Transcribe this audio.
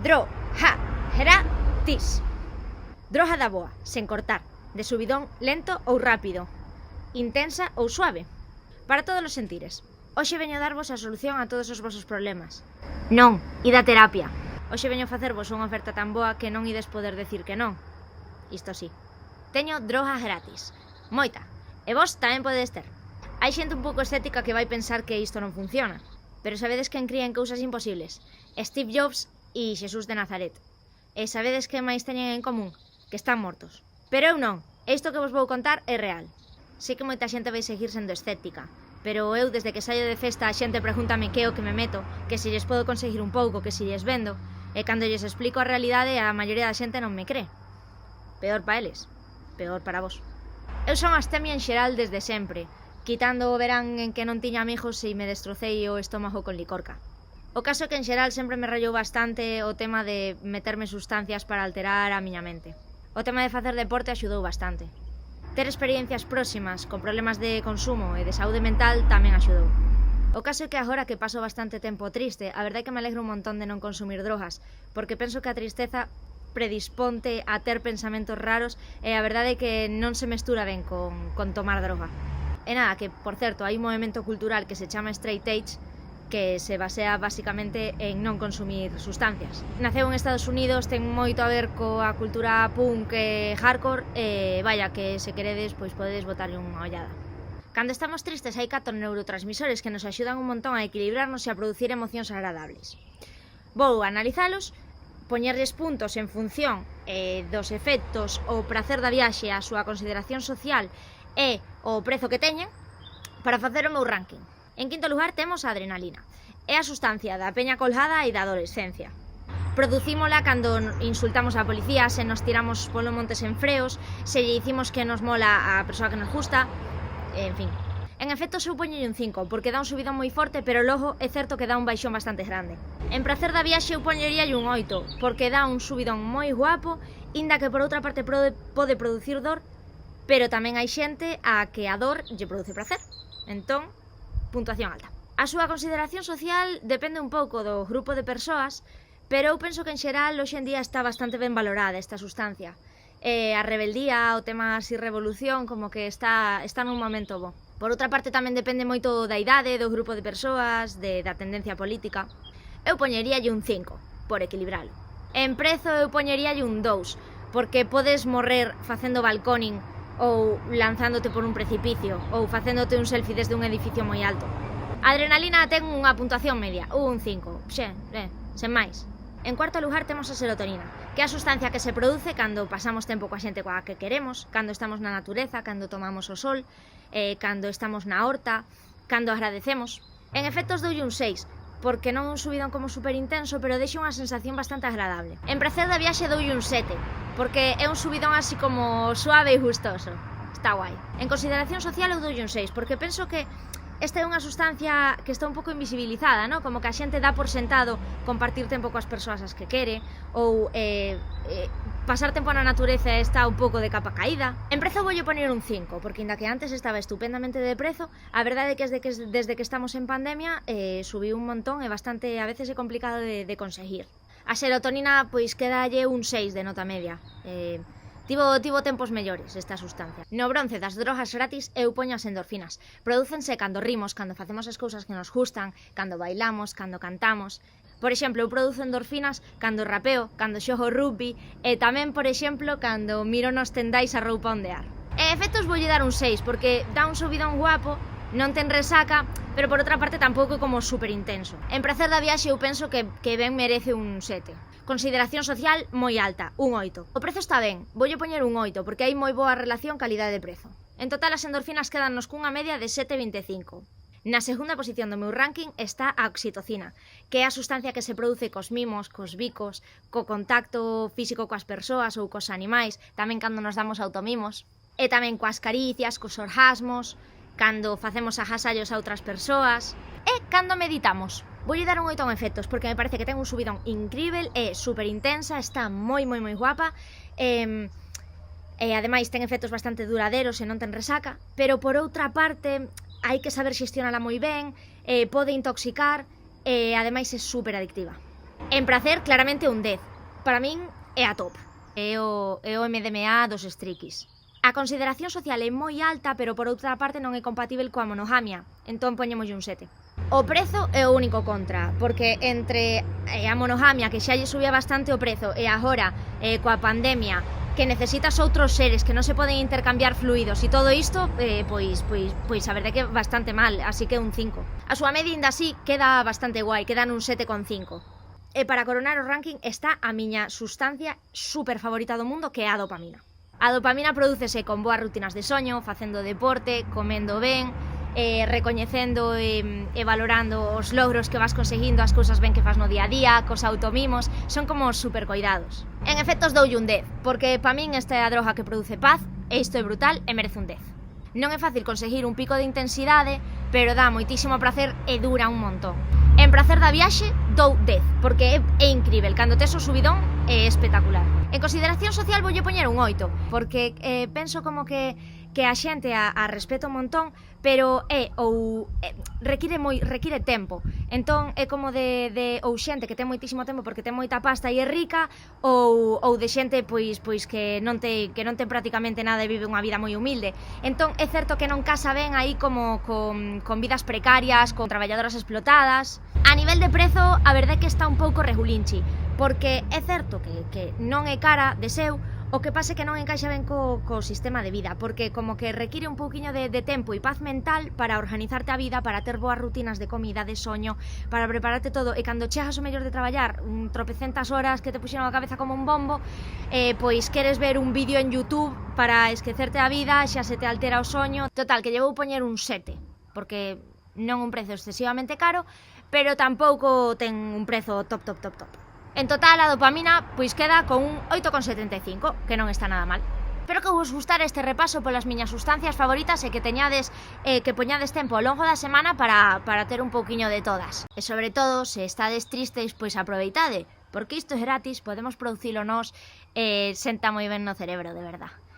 Droga-gratis. Droga da boa, sen cortar, de subidón lento ou rápido, intensa ou suave, para todos os sentires. Hoxe veño darvos a solución a todos os vosos problemas. Non, ida a terapia. Hoxe veño facervos unha oferta tan boa que non ides poder decir que non. Isto sí, teño droga gratis, moita, e vos tamén podedes ter. Hai xente un pouco escéptica que vai pensar que isto non funciona, pero sabedes quen cría en cousas imposibles? Steve Jobs e Xesús de Nazaret. E sabedes que máis teñen en común? Que están mortos. Pero eu non, isto que vos vou contar é real. Sei que moita xente vai seguir sendo escéptica, pero eu desde que saio de festa a xente pregúntame que é o que me meto, que se lles podo conseguir un pouco, que se lles vendo, e cando lles explico a realidade a maioría da xente non me cree. Peor para eles, peor para vos. Eu son astemia en xeral desde sempre, quitando o verán en que non tiña amigos e me destrocei o estómago con licorca. O caso é que en xeral sempre me rayou bastante o tema de meterme sustancias para alterar a miña mente. O tema de facer deporte axudou bastante. Ter experiencias próximas con problemas de consumo e de saúde mental tamén axudou. O caso é que agora que paso bastante tempo triste, a verdade é que me alegro un montón de non consumir drogas, porque penso que a tristeza predisponte a ter pensamentos raros e a verdade é que non se mestura ben con tomar droga. E nada, que, por certo, hai un movimento cultural que se chama Straight Edge que se basea basicamente en non consumir sustancias. Naceu en Estados Unidos, ten moito a ver coa cultura punk e hardcore e vaya que se queredes, pois podedes botarlle unha ollada. Cando estamos tristes hai 4 neurotransmisores que nos axudan un montón a equilibrarnos e a producir emocións agradables. Vou analizalos, poñerlles puntos en función dos efectos, o prazer da viaxe, a súa consideración social e o prezo que teñen para facer o meu ranking. En quinto lugar temos a adrenalina. É a sustancia da peña colgada e da adolescencia. Producímola cando insultamos á policía, se nos tiramos polo monte sen freos, se lle dicimos que nos mola a persoa que nos gusta, en fin. En efecto, eu poño un 5, porque dá un subidón moi forte, pero logo é certo que dá un baixón bastante grande. En prazer da viaxe eu poñería un 8, porque dá un subidón moi guapo, inda que por outra parte pode producir dor, pero tamén hai xente a que a dor lle produce prazer. Entón, puntuación alta. A súa consideración social depende un pouco do grupo de persoas, pero eu penso que en xeral hoxe en día está bastante ben valorada esta sustancia. A rebeldía, o tema así revolución, como que está nun momento bo. Por outra parte tamén depende moito da idade, do grupo de persoas, da tendencia política. Eu poñeríalle un 5, por equilibralo. En prezo eu poñeríalle un 2, porque podes morrer facendo balconing ou lanzándote por un precipicio, ou facéndote un selfie desde un edificio moi alto. A adrenalina ten unha puntuación media, un 5, sen máis. En cuarto lugar temos a serotonina, que é a sustancia que se produce cando pasamos tempo coa xente coa que queremos, cando estamos na natureza, cando tomamos o sol, cando estamos na horta, cando agradecemos. En efectos doulle un 6, porque non un subidón como super intenso, pero deixa unha sensación bastante agradable. En prazer da viaxe doulle un 7, porque é un subidón así como suave e gustoso. Está guai. En consideración social eu doulle un 6, porque penso que esta é unha sustancia que está un pouco invisibilizada, ¿no? Como que a xente dá por sentado compartir tempo coas persoas as que quere, ou pasar tempo na natureza está un pouco de capa caída. En prezo voulle poner un 5, porque inda que antes estaba estupendamente de prezo, a verdade é que desde que estamos en pandemia subiu un montón e bastante, a veces é complicado de conseguir. A serotonina, pois, quedalle un 6 de nota media. Tivo tempos mellores esta sustancia. No bronce das drogas gratis eu poño as endorfinas. Prodúcense cando rimos, cando facemos as cousas que nos gustan, cando bailamos, cando cantamos. Por exemplo, eu produzo endorfinas cando rapeo, cando xogo rugby e tamén, por exemplo, cando miro nos tendais a roupa ondear. E efectos voulle dar un 6, porque dá un subidón guapo, non ten resaca, pero por outra parte tampouco é como super intenso. En prazer da viaxe eu penso que ben merece un 7. Consideración social moi alta, un 8. O prezo está ben, voulle poñer un 8, porque hai moi boa relación calidade-prezo. En total as endorfinas quedannos cunha media de 7,25. Na segunda posición do meu ranking está a oxitocina, que é a sustancia que se produce cos mimos, cos bicos, co contacto físico coas persoas ou cos animais, tamén cando nos damos automimos, e tamén coas caricias, cos orgasmos, cando facemos agasallos a outras persoas e cando meditamos. Voulle dar un 8 en efectos, porque me parece que ten un subidón incrível, é super intensa, está moi guapa, e ademais ten efectos bastante duraderos e non ten resaca, pero por outra parte hai que saber xestionala moi ben, pode intoxicar e ademais é super adictiva. En prazer, claramente un 10. Para min é a top. É o MDMA dos strikis. A consideración social é moi alta, pero por outra parte non é compatível coa monogamia. Entón poñémoslle un 7. O prezo é o único contra, porque entre a monogamia, que xa lle subía bastante o prezo, e agora, coa pandemia, que necesitas outros seres que non se poden intercambiar fluidos e todo isto, pois a verdade que bastante mal, así que un 5. A súa media ainda así queda bastante guai, queda nun 7,5. E para coronar o ranking está a miña sustancia super favorita do mundo, que é a dopamina. A dopamina prodúcese con boas rutinas de soño, facendo deporte, comendo ben, recoñecendo e valorando os logros que vas conseguindo, as cousas ben que fas no día a día, cos automimos, son como super coidados. En efectos doulle un 10, porque pa min esta é a droga que produce paz, e isto é brutal e merece un 10. Non é fácil conseguir un pico de intensidade, pero dá moitísimo prazer e dura un montón. En prazer da viaxe, dou 10, porque é incrível, cando tes o subidón é espectacular. En consideración social voulle poñer un 8, porque penso como que a xente a respeto un montón, pero require tempo. Entón é como de ou xente que ten moitísimo tempo porque ten moita pasta e é rica, ou de xente pois que non ten prácticamente nada e vive unha vida moi humilde. Entón é certo que non casa ben aí como con vidas precarias, con traballadoras explotadas. A nivel de prezo, a verdade é que está un pouco regulinchi, porque é certo que non é cara de seu, o que pase que non encaixa ben co sistema de vida, porque como que require un pouquiño de tempo e paz mental para organizarte a vida, para ter boas rutinas de comida, de soño, para prepararte todo, e cando chegas o mellor de traballar tropecentas horas que te puxeron a cabeza como un bombo, pois queres ver un vídeo en YouTube para esquecerte a vida, xa se te altera o soño. Total, que lle vou poñer un 7, porque non un prezo excesivamente caro, pero tampouco ten un prezo top. En total, a dopamina pois queda con un 8,75, que non está nada mal. Espero que vos gustara este repaso polas miñas sustancias favoritas e que poñades tempo ao longo da semana para ter un pouquiño de todas. E sobre todo, se estades tristes, pois aproveitade, porque isto é gratis, podemos producilo nós e senta moi ben no cerebro, de verdad.